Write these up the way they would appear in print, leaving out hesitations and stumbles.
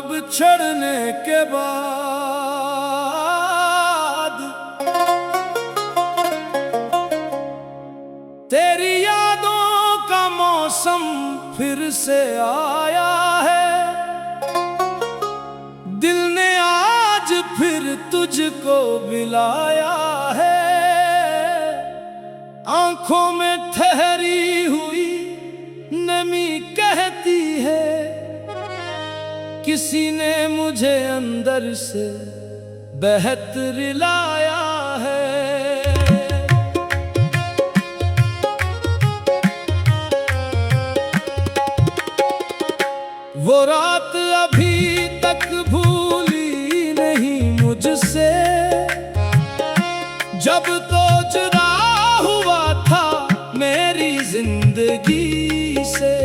बिछड़ने के बाद तेरी यादों का मौसम फिर से आया है। दिल ने आज फिर तुझको बुलाया है। आंखों में ठहरी हुई नमी कहती है, किसी ने मुझे अंदर से बेहतर लाया है। वो रात अभी तक भूली नहीं मुझसे, जब तो जुदा हुआ था मेरी जिंदगी से।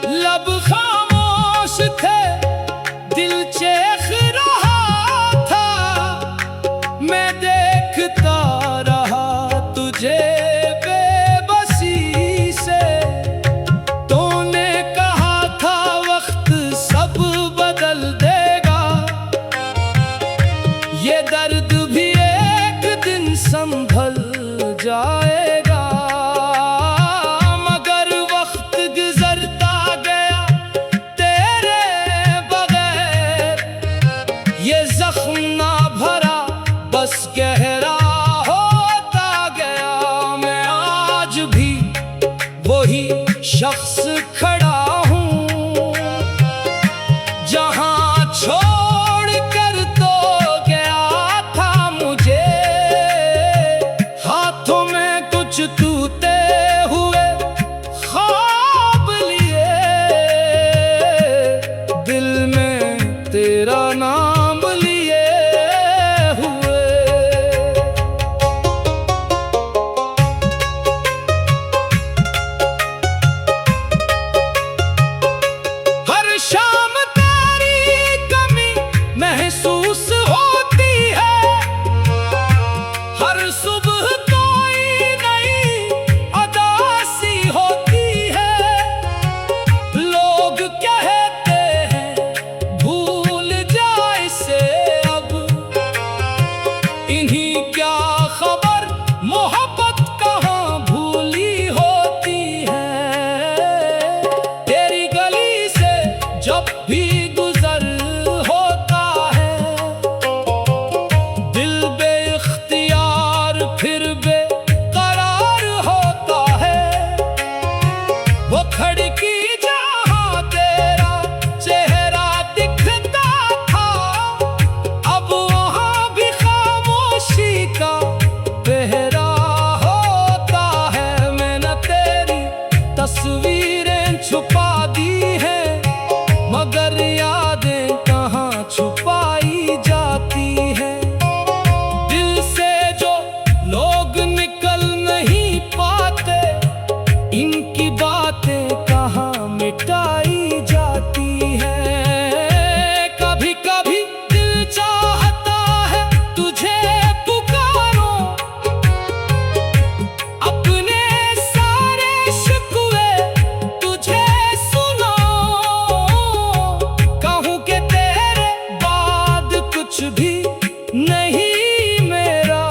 लब खामोश थे, दिल चेख रहा था, मैं देखता रहा तुझे बेबसी से। तूने कहा था वक्त सब बदल देगा, ये दर्द भी एक दिन संभल जाएगा। मगर वक्त गुजरता गया तेरे बगैर, ये जख्म ना भरा बस गहरा होता गया। मैं आज भी वही शख्स खड़ा हूँ, जहाँ छोड़ कर तो गया था मुझे। हाथों में कुछ टूटे हुए ख्वाब लिए, दिल में तेरा नाम लिए हुए। हर शाम तेरी कमी महसूस होती है, हर सुबह कोई नई अदासी होती है। लोग कहते हैं भूल जा इसे अब, इन्हीं क्या खबर मोहब्बत कहाँ भूली होती है। तेरी गली से जब भी गुजर होता है, दिल बेइख्तियार फिर बेकरार होता है। वो खिड़की जहाँ तेरा चेहरा दिखता था, अब वहाँ भी खामोशी का पहरा होता है। मैंने तेरी तस्वीरें छुपा दी हैं, मगर यादें कहाँ छुपाई जाती हैं। दिल से जो लोग निकल नहीं पाते, इनकी बातें कहाँ मिटाई जाती हैं। कभी कभी दिल चाहता है तुझे पुकारूं, अपने सारे शिकवे तुझे सुनाऊं। कहूँ कि तेरे बाद कुछ भी नहीं मेरा,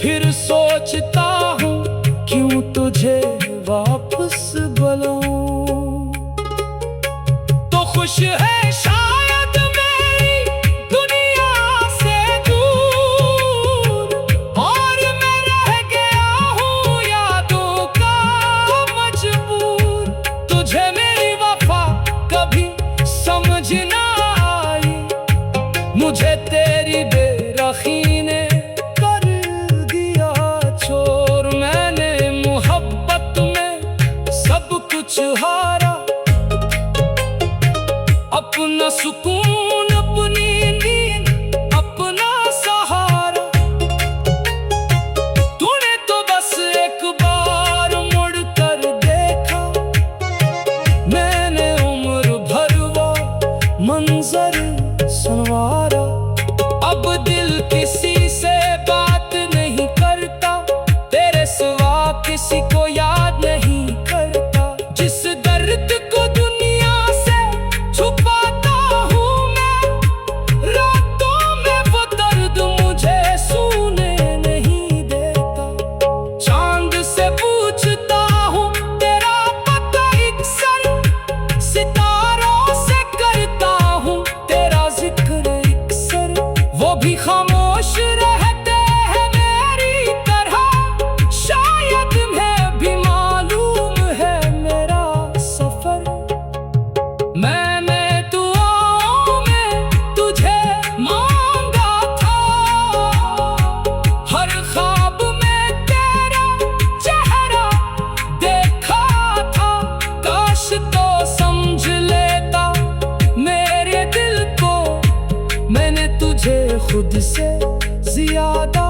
फिर सोचता हूँ क्यों तुझे वापस बुलाऊं। तो खुश है शायद मेरी दुनिया से दूर, और मैं रह गया हूँ यादों का मजबूर। तुझे मेरी वफा कभी समझ ना आई, मुझे तेरी बेरखी ने कर दिया छोर। मैंने मोहब्बत में सब कुछ हारा, अपना सुकून अपनी नींद अपना सहारा। तूने तो बस एक बार मुड़ कर देखा, मैंने उम्र भर वो मंजर संवारा। अब दिल किसी से बात नहीं करता, तेरे से खुद से ज्यादा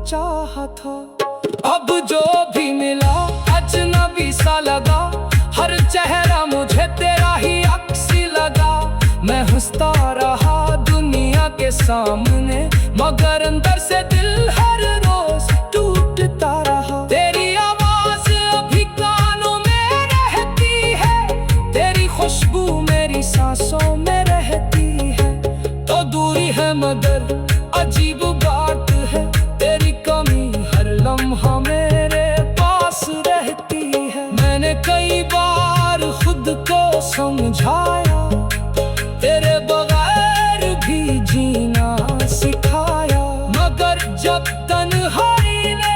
चाहा था। अब जो भी मिला अजनबी सा लगा, हर चेहरा मुझे तेरा ही अक्सी लगा। मैं हंसता रहा दुनिया के सामने, मगर अंदर से दिल हर रोज टूटता रहा। तेरी आवाज अभी कानों में रहती है, तेरी खुशबू मेरी सांसों में रहती है। तो दूरी है मगर अजीब बात है, तेरी कमी हर लम्हा मेरे पास रहती है। मैंने कई बार खुद को समझाया, तेरे बगैर भी जीना सिखाया। मगर जब तन्हाई ने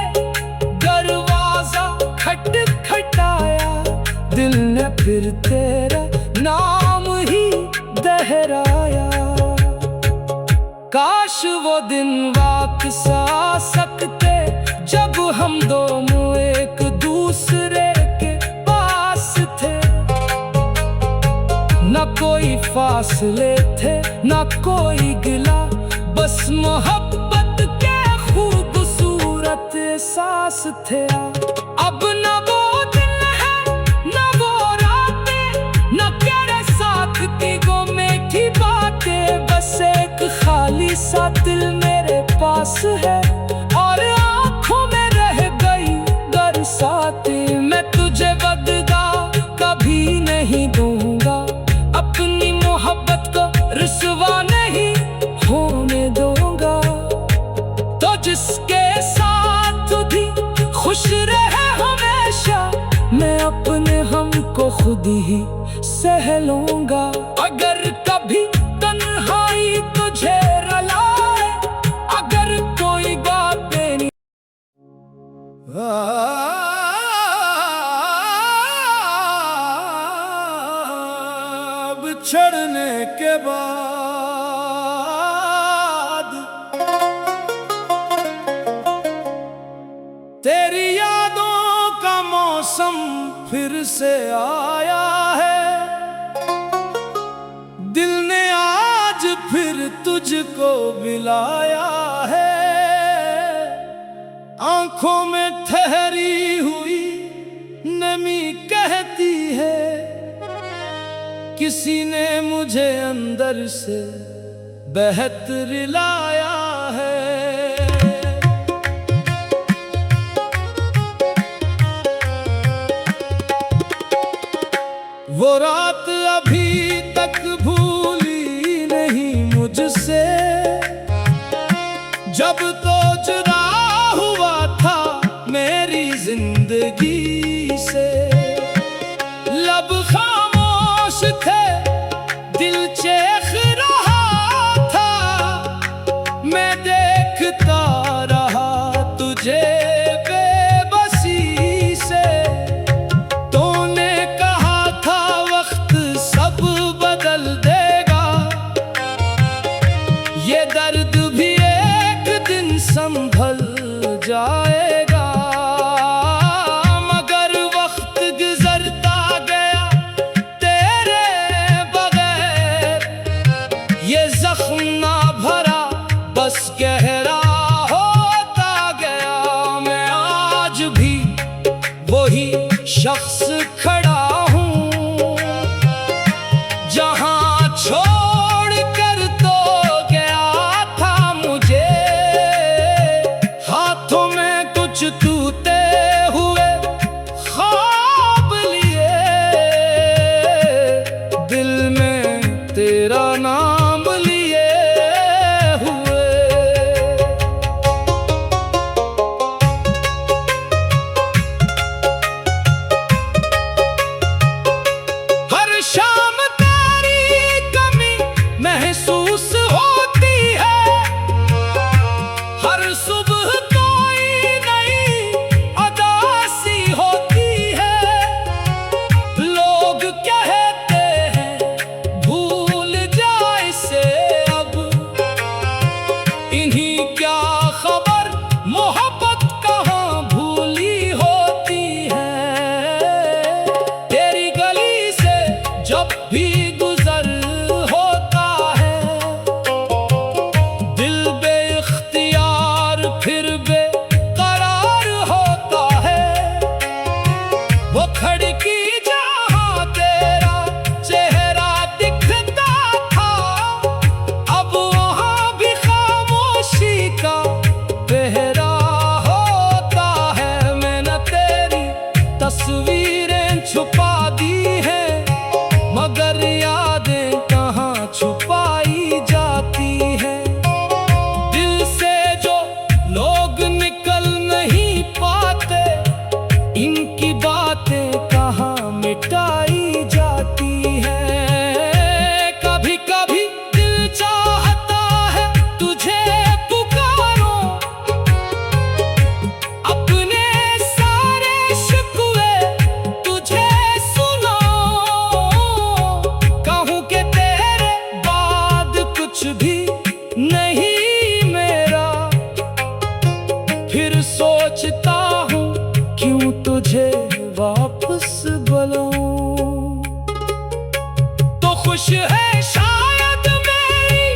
दरवाजा खटखटाया, दिल ने फिर तेरा नाम ही दोहराया। काश वो दिन वापस आ सकते, जब हम दोनों एक दूसरे के पास थे। न कोई फासले थे न कोई गिला, बस मोहब्बत के खूबसूरत एहसास थे। अब न वो दिन है न वो रातें, न तेरे साथ की वो मीठी बातें। बस एक खाली सा दिल मेरे पास है, और आँखों में रह गई बरसातें। मैं तुझे बदला कभी नहीं दूंगा, अपनी मोहब्बत को रुसवा नहीं होने दूंगा। तो जिसके साथ भी खुश रहे हमेशा, मैं अपने हम को खुद ही सह लूंगा। अगर कभी तन्हाई तुझे रुलाए, अगर कोई बात नहीं बिछड़ने के बाद तेरी यादों का मौसम फिर से आया है। दिल ने आज फिर तुझको बुलाया है। आंखों में ठहरी हुई नमी कहती है, किसी ने मुझे अंदर से बेहतर लाया है। वो रात अभी तक भूली नहीं मुझसे, जब तो जुदा हुआ था मेरी जिंदगी से। लब खामोश थे, दिल चेख रहा था, मैं देखता रहा तुझे बेबसी से। तूने कहा था वक्त सब बदल देगा, ये दर्द भी एक दिन संभल जाएगा। मगर वक्त गुजरता गया तेरे बगैर, ये जख्म ना भरा बस गहरा होता गया। मैं आज भी वही शख्स खड़ा हूँ, जहाँ छोड़ कर तो गया था मुझे। हाथों में कुछ टूटे हुए ख्वाब लिए, दिल में तेरा नाम लिए हुए। हर शाम तेरी कमी महसूस होती है, हर सुबह कोई नई तुझे वापस बुलाऊं। तो खुश है शायद मेरी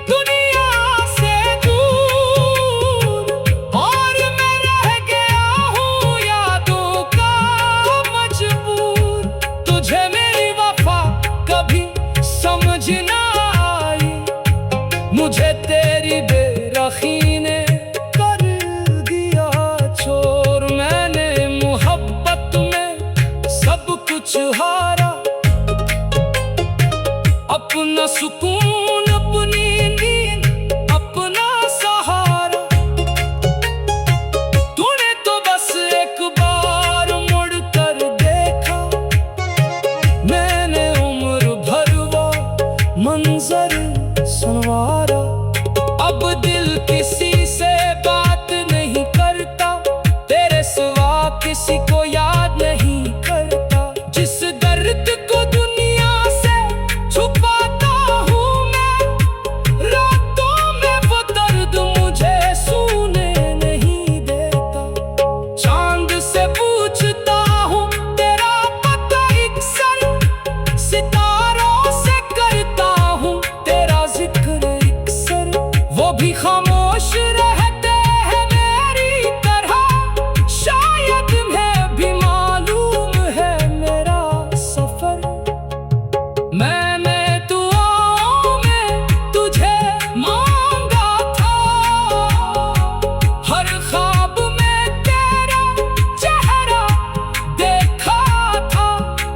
दुनिया से दूर, और मैं रह गया हूँ यादों का मजबूर। तुझे मेरी वफा कभी समझ ना आई, मुझे तेरी बेरखी ने कर दिया छोर। मैंने मोहब्बत में सब कुछ हारा, अपना सुकून, अपनी नींद, अपना सहारा। तूने तो बस एक बार मुड़ कर देखा, मैंने उम्र भर वो मंजर संवारा। अब दिल किसी से बात नहीं करता, तेरे सिवा किसी को याद नहीं करता। जिस दर्द को दुनिया से छुपाता हूँ मैं, रातों में वो दर्द मुझे सूने नहीं देता। चांद से पूछता हूँ तेरा पता अक्सर, सितारों से करता हूँ तेरा जिक्र अक्सर। वो भी खामोश रहते हैं मेरी तरह, शायद मैं भी मालूम है मेरा सफर। मैंने दुआओं में तुझे मांगा था, हर ख्वाब में तेरा चेहरा देखा था।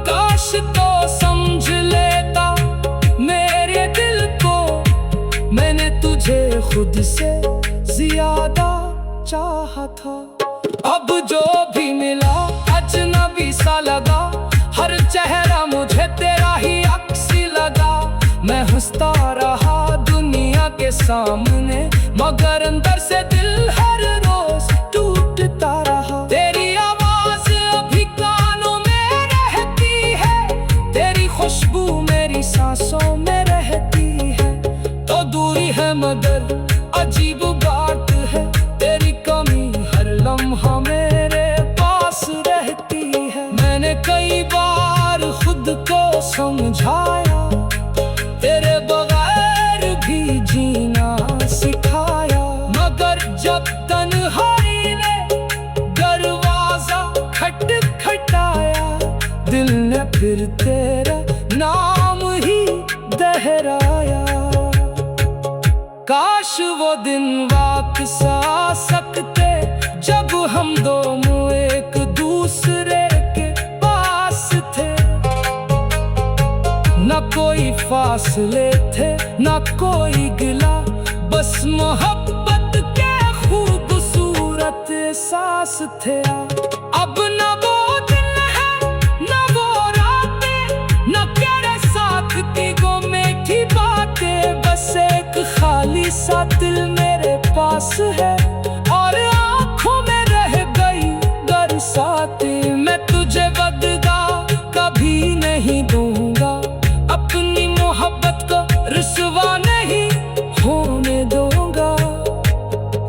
काश तो समझ लेता मेरे दिल को, मैंने तुझे खुद से ज्यादा चाहा था। अब जो भी मिला अजनबी सा लगा, हर चेहरा मुझे तेरा ही अक्सी लगा। मैं हंसता रहा दुनिया के सामने, मगर अंदर से दिल हर रोज टूटता रहा। तेरी आवाज अभी कानों में रहती है, तेरी खुशबू मेरी सांसों में रहती है। तो दूरी है मगर अजीब बात है, तेरी कमी हर लम्हा मेरे पास रहती है। मैंने कई बार खुद को समझाया, तेरे बगैर भी जीना सिखाया। मगर जब तन्हाई ने दरवाजा खटखटाया, दिल ने फिर तेरा नाम ही दोहराया। काश वो दिन वापस आ सकते, जब हम दोनों एक दूसरे के पास थे। न कोई फासले थे, न कोई गिला, बस मोहब्बत के खूबसूरत एहसास थे। अब न वो दिन है, न वो रातें, न तेरे साथ की वो मीठी बातें। बस एक खाली सा दिल मेरे पास है, और आँखों में रह गई बरसाती। मैं तुझे बदला कभी नहीं दूंगा, अपनी मोहब्बत को रुसवा नहीं होने दूंगा।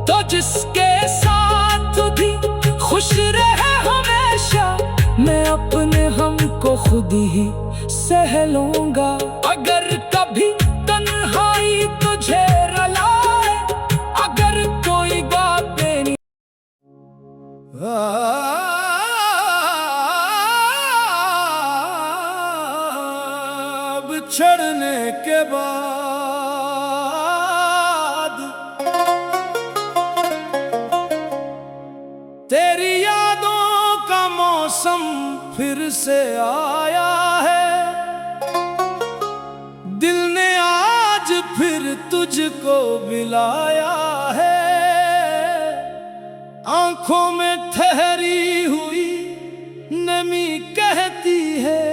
तो जिसके साथ भी खुश रहे हमेशा, मैं अपने हम को खुद ही सह लूंगा। अगर कभी तन्हाई तुझे रुलाए, अगर कोई बात नहीं बिछड़ने के बाद तेरी यादों का मौसम फिर से आया है। दिल ने आज फिर तुझको बुलाया है। आंखों में ठहरी हुई नमी कहती है,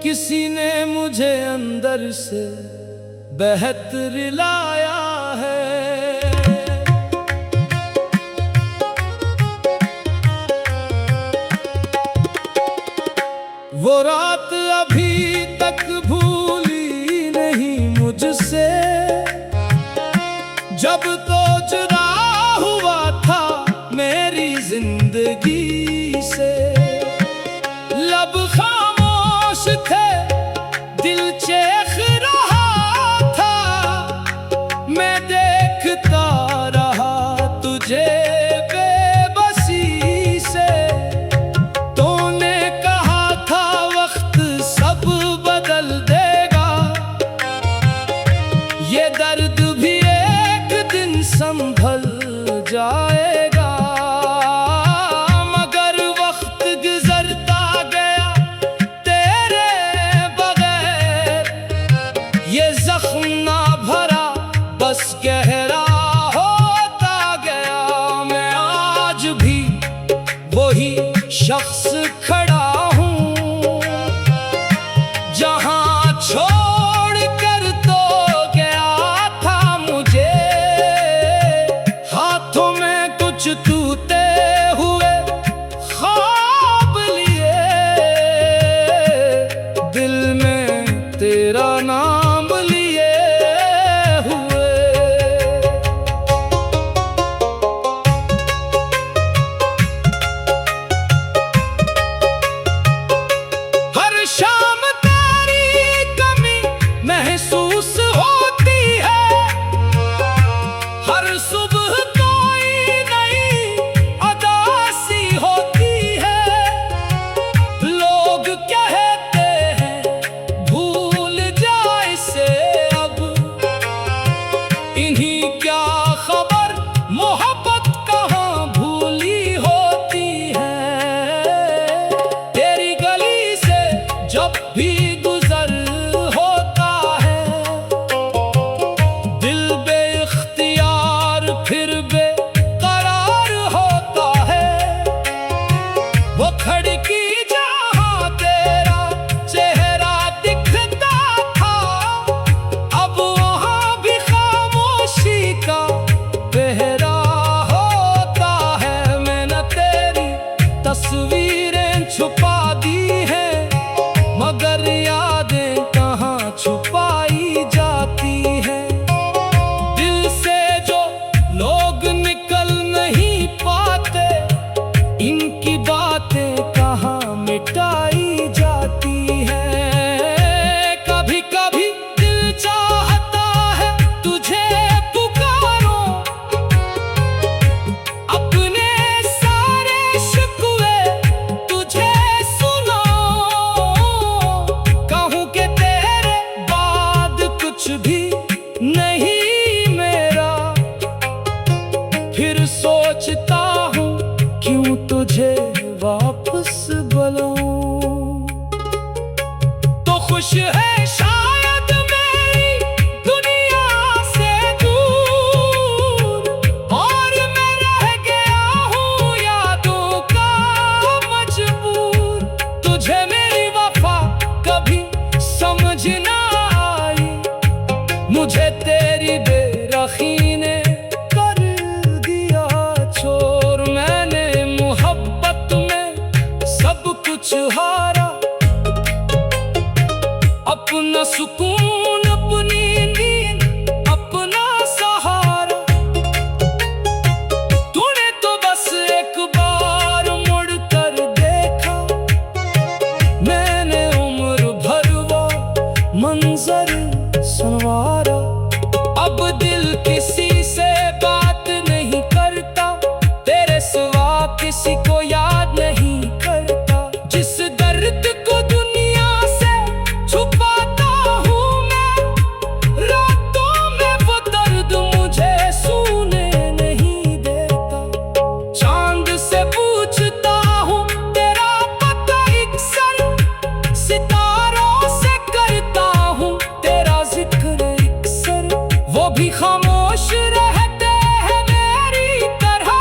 किसी ने मुझे अंदर से बेहतर लाया है। वो रात अभी तक भूली नहीं मुझसे, जब तो जुदा हुआ था मेरी जिंदगी। शख्स खड़ा हूँ जहां छोड़ कर तो गया था मुझे। हाथों में कुछ टूटे हुए ख्वाब लिए, दिल में तेरा नाम लिए हुए। हर शाम तेरी कमी महसूस होती है, हर सुबह कोई नई उदासी होती है। लोग कहते हैं भूल जा इसे अब, इन्हीं क्या खबर मोहब्बत कहाँ भूली होती है। तेरी गली से जब भी गुजर होता है, दिल बेइख्तियार फिर बेकरार होता है। वो खिड़की जहाँ तेरा चेहरा दिखता था, अब वहाँ भी खामोशी का पहरा होता है। मैंने तेरी तस्वीरें छुपा दी हैं, मगर यादें कहाँ छुपाई जाती हैं। दिल से जो लोग निकल नहीं पाते, इनकी बातें कहाँ मिटाई जाती हैं। कभी कभी दिल चाहता है तुझे पुकारो, अपने सारे शिकवे तुझे सुनाऊं। कहूँ कि तेरे बाद कुछ भी नहीं मेरा, फिर सोचता हूँ क्यों तुझे वापस बुलाऊं। तो खुश है शायद मेरी दुनिया से दूर, और मैं रह गया हूँ यादों का मजबूर। तुझे मेरी वफा कभी समझ ना आई, मुझे तेरी बेरखी ने कर दिया छोर। मैंने मोहब्बत में सब कुछ हारा, अपना सुकून, अपनी नींद, अपना सहारा। तूने तो बस एक बार मुड़ कर देखा, मैंने उम्र भर वो मंजर संवारा। अब दिल किसी से बात नहीं करता, तेरे सिवा किसी को याद नहीं करता। जिस दर्द को दुनिया से छुपाता हूँ मैं, रातों में वो दर्द मुझे सूने नहीं देता। चांद से पूछता हूँ तेरा पता अक्सर, सितारों से करता हूँ तेरा जिक्र अक्सर। वो भी खामोश रहते हैं मेरी तरह,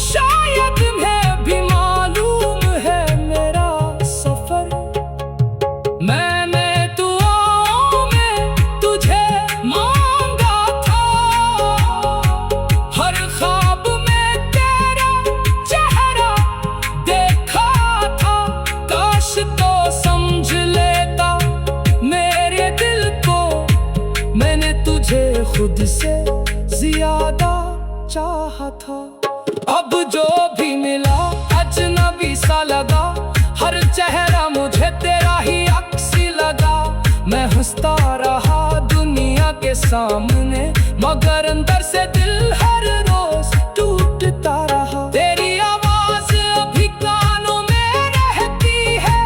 शायद मैं भी मालूम है मेरा सफर। मैंने दुआओं में तुझे मांगा था, हर ख्वाब में तेरा चेहरा देखा था। काश तो समझ लेता मेरे दिल को, मैंने तुझे खुद से ज्यादा चाहा था। अब जो भी मिला अजनबी सा लगा, हर चेहरा मुझे तेरा ही अक्सी लगा। मैं हंसता रहा दुनिया के सामने, मगर अंदर से दिल हर रोज टूटता रहा। तेरी आवाज अभी कानों में रहती है,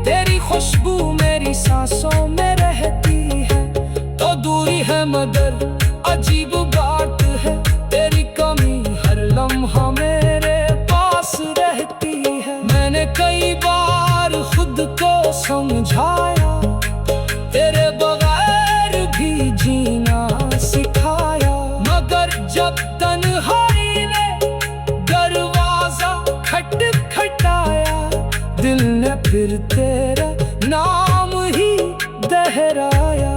तेरी खुशबू मेरी सांसों में रहती है। तो दूरी है मगर अजीब बात है, तेरी कमी हर लम्हा मेरे पास रहती है। मैंने कई बार खुद को समझाया, तेरे बगैर भी जीना सिखाया। मगर जब तन्हाई ने दरवाजा खटखटाया, फिर तेरा नाम ही दोहराया।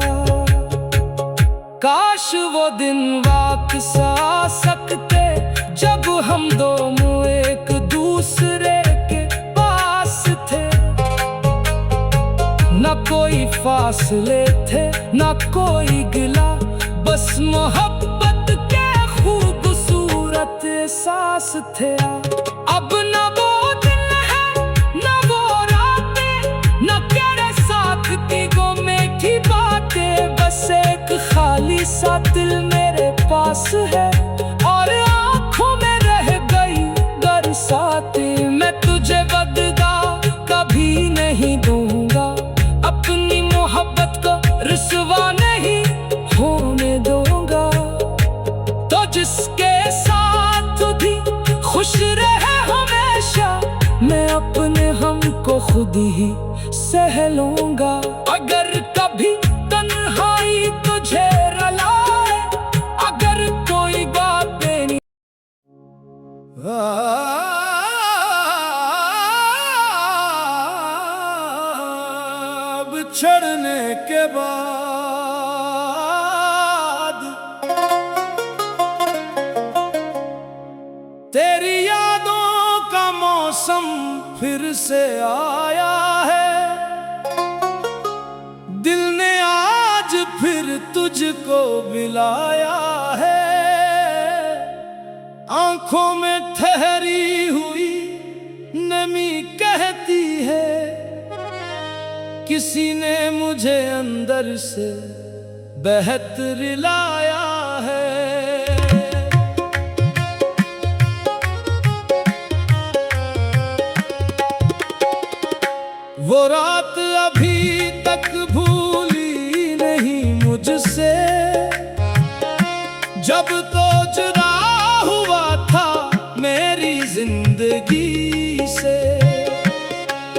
काश वो दिन वापस आ सकते जब हम दोनों एक दूसरे के पास थे। न कोई फासले थे न कोई गिला, बस मोहब्बत के खूबसूरत एहसास थे। अब न वो दिन है न वो रातें, न तेरे साथ की वो मीठी बातें। बस एक खाली सा दिल मेरे पास है और आँखों में रह गई बरसाती। मैं तुझे बदला कभी नहीं दूंगा, अपनी मोहब्बत को रुसवा नहीं होने दूंगा। तो जिसके साथ भी खुश रहे हमेशा, मैं अपने हम को खुद ही सह लूंगा। अगर कभी तन्हाई तुझे रुलाए, अगर कोई बात नहीं बिछड़ने के बाद तेरी यादों का मौसम फिर से आया है। दिल ने आज फिर तुझको बुलाया है। आंखों में ठहरी हुई नमी कहती है, किसी ने मुझे अंदर से बेहतर लाया है। वो रात अभी तक भूली नहीं मुझसे, जब तो जुदा हुआ था मेरी जिंदगी से।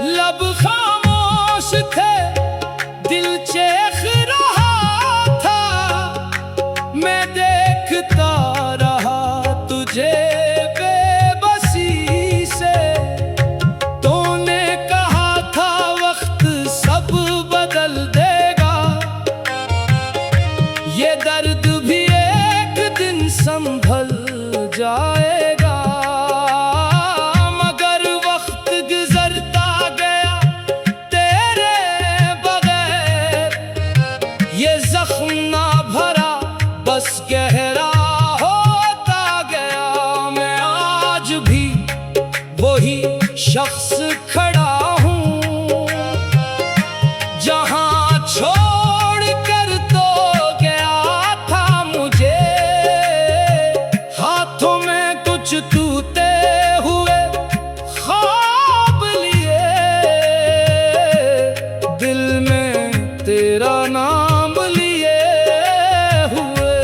लब खामोश थे, दिल चेख रहा था, मैं देखता रहा तुझे बेबसी से। तूने कहा था वक्त सब बदल देगा, ये दर्द भी एक दिन संभल जाएगा। मगर वक्त गुजरता गया तेरे बगैर, ये जख्म ना भरा बस गहरा होता गया। मैं आज भी वही शख्स खड़ा हूँ, जहाँ छोड़ कर तो गया था मुझे। हाथों में कुछ टूटे हुए ख्वाब लिए, दिल में तेरा नाम लिए हुए।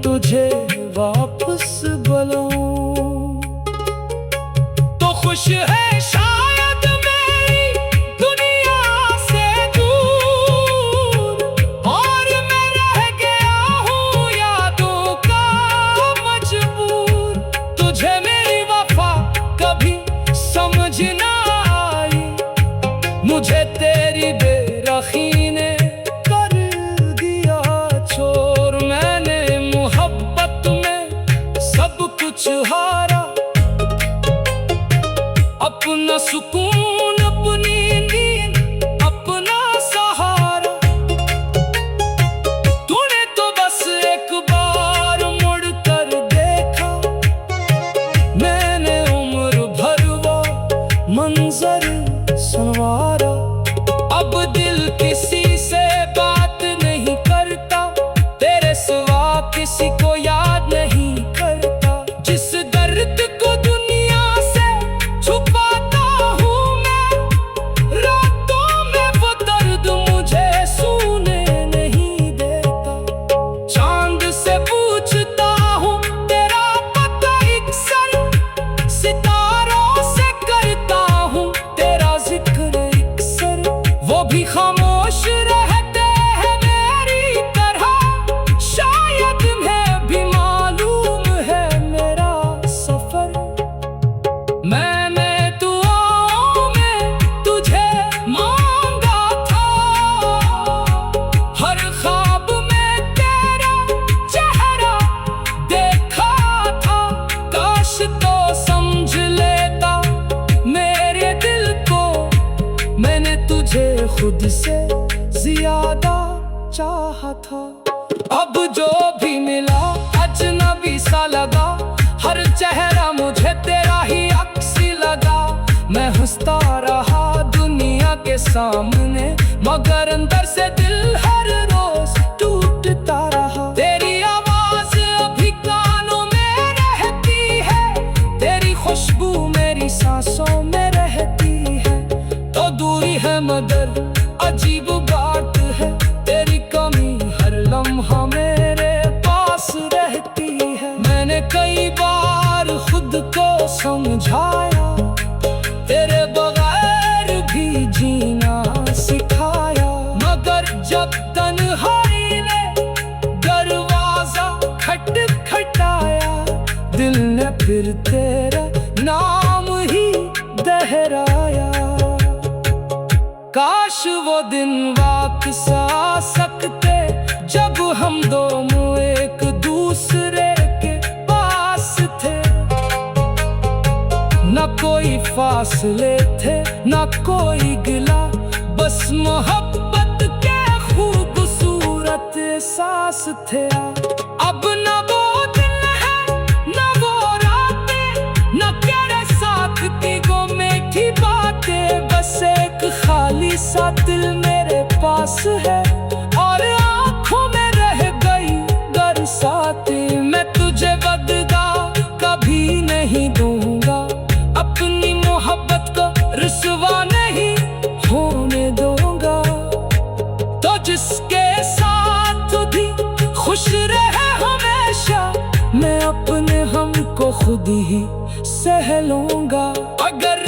तुझे वापस बुलाऊं। तो खुश है शायद मेरी दुनिया से दूर, और मैं रह गया हूँ यादों का मजबूर। तुझे मेरी वफा कभी समझ ना आई, मुझे तेरी बेरखी ने कर दिया छोर। मैंने मोहब्बत में सब कुछ हारा, अपना सुकून, अपनी नींद, अपना सहारा। तूने तो बस एक बार मुड़ कर देखा, मैंने उम्र भर वो मंजर संवारा। अब दिल किसी से बात नहीं करता, तेरे सिवा किसी को याद नहीं करता। जिस दर्द को दुनिया से छुपाता हूँ मैं, रातों में वो दर्द मुझे सोने नहीं देता। चांद से पूछता हूँ तेरा पता अक्सर, सितारों से करता हूँ तेरा जिक्र अक्सर। वो भी खामोश रहते हैं मेरी तरह, शायद मैं भी मालूम है मेरा सफर। मैंने दुआओं में तुझे मांगा था, हर ख्वाब में तेरा चेहरा देखा था। काश तो समझ लेता मेरे दिल को, मैंने तुझे खुद से ज्यादा चाहा था। अब जो भी मिला अजनबी सा लगा, हर चेहरा मुझे तेरा ही अक्स लगा। मैं हंसता रहा दुनिया के सामने, मगर अंदर से दिल हर रोज टूटता रहा। तेरी आवाज अभी कानों में रहती है, तेरी खुशबू मेरी सांसों में रहती है। तो दूरी है मगर अजीब बात है, तेरी कमी हर लम्हा मेरे पास रहती है। मैंने कई बार खुद को समझाया, तेरे बगैर भी जीना सिखाया। मगर जब तन्हाई ने दरवाजा खटखटाया, दिल ने फिर तेरा नाम ही दोहराया। काश वो दिन वापस आ सकते, जब हम दोनों एक दूसरे के पास थे। न कोई फासले थे, न कोई गिला, बस मोहब्बत के खूबसूरत एहसास थे। अब न वो दिन है न वो रातें, न तेरे साथ की वो मीठी बातें। बस एक खाली सा दिल मेरे पास है, और आँखों में रह गई बरसाती। मैं तुझे बदला कभी नहीं दूंगा, अपनी मोहब्बत को रुसवा नहीं होने दूंगा। तो जिसके साथ भी खुश रहे हमेशा, मैं अपने हम को खुद ही सह लूंगा। अगर